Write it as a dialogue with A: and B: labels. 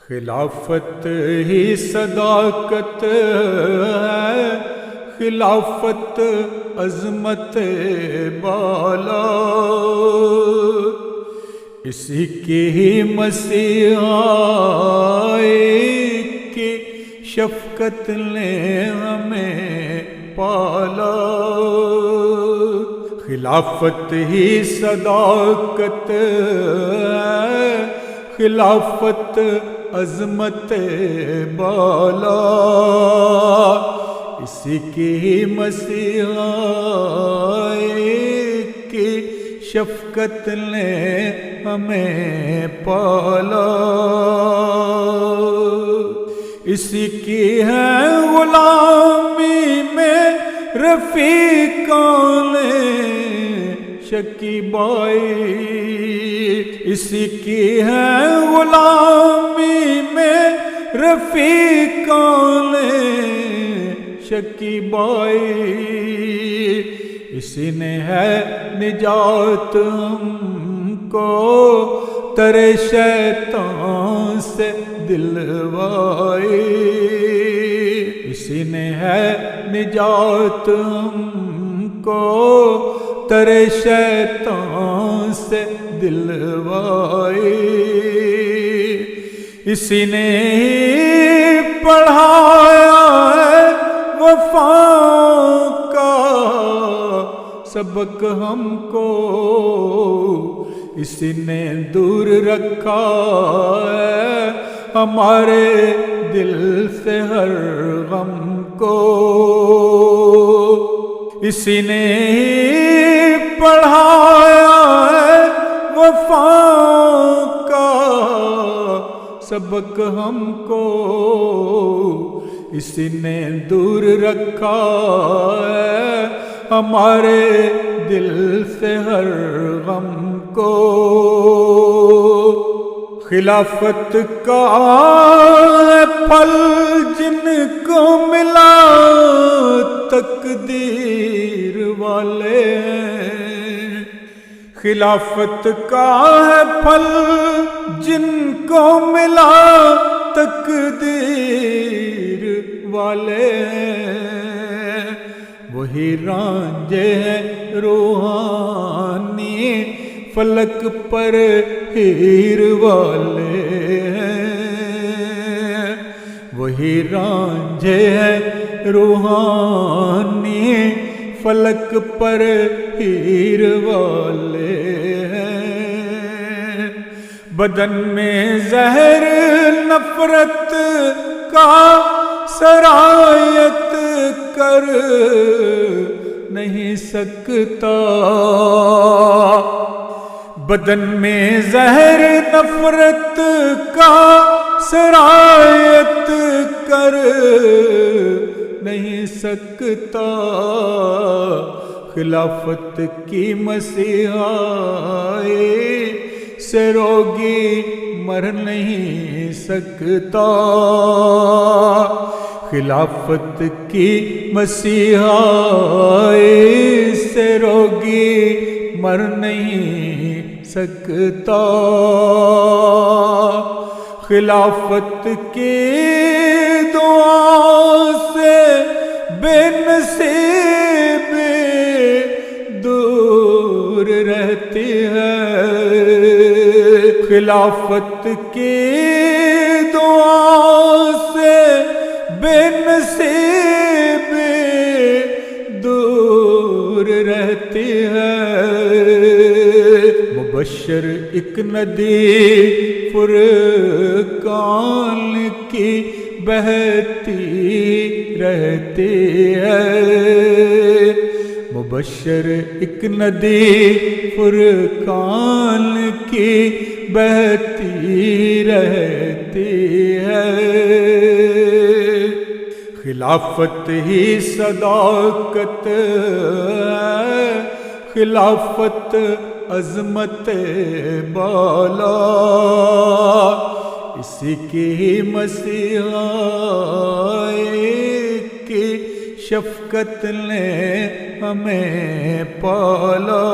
A: خلافت ہی صداقت ہے، خلافت عظمت بالا، اسی کی ہی مسیح آئے کہ شفقت نے ہمیں پالا۔ خلافت ہی صداقت ہے، خلافت عظمت بالا، اسی کی مسیح آئے کہ شفقت نے ہمیں پالا، اسی کی ہے غلامی میں رفیقان شکیبائی، اسی کی ہے غلامی میں رفیقان شکیبائی، اسی نے ہے نجات ہم کو تر شیطان سے دلوائی، اسی نے ہے نجات ہم کو تر شیطان سے دلوائی، اسی نے ہی پڑھایا ہے وفا کا سبق ہم کو، اسی نے دور رکھا ہے ہمارے دل سے ہر غم کو، اسی نے ہی پڑھایا ہے وفا کا سبق ہم کو، اسی نے دور رکھا ہے ہمارے دل سے ہر غم کو۔ خلافت کا پھل جن کو ملا تقدیر والے ہیں، خلافت کا ہے پھل جن کو ملا تقدیر والے ہیں، وہی رانجھے ہیں روحانی فلک پر ہیر والے ہیں، وہی رانجھے ہیں روحانی فلک پر ہیر والے ہیں، بدن میں زہر نفرت کا سرایت کر نہیں سکتا، بدن میں زہر نفرت کا سرایت کر نہیں سکتا، خلافت کی مسیح آئے سے روگی مر نہیں سکتا، خلافت کی مسیح آئے سے روگی مر نہیں سکتا، خلافت کی دعا سے بے نصیب دور رہتی ہے، خلافت کی دعا سے بے نصیب دور رہتی ہے، مبشر ایک ندی فرقان کی بہتی رہتی ہے، مبشر ایک ندی فرقان کی بہتی رہتی ہے، خلافت ہی صداقت ہے، خلافت عظمت بالا، اسی کی ہی مسیح آئے کہ شفقت نے ہمیں پالا۔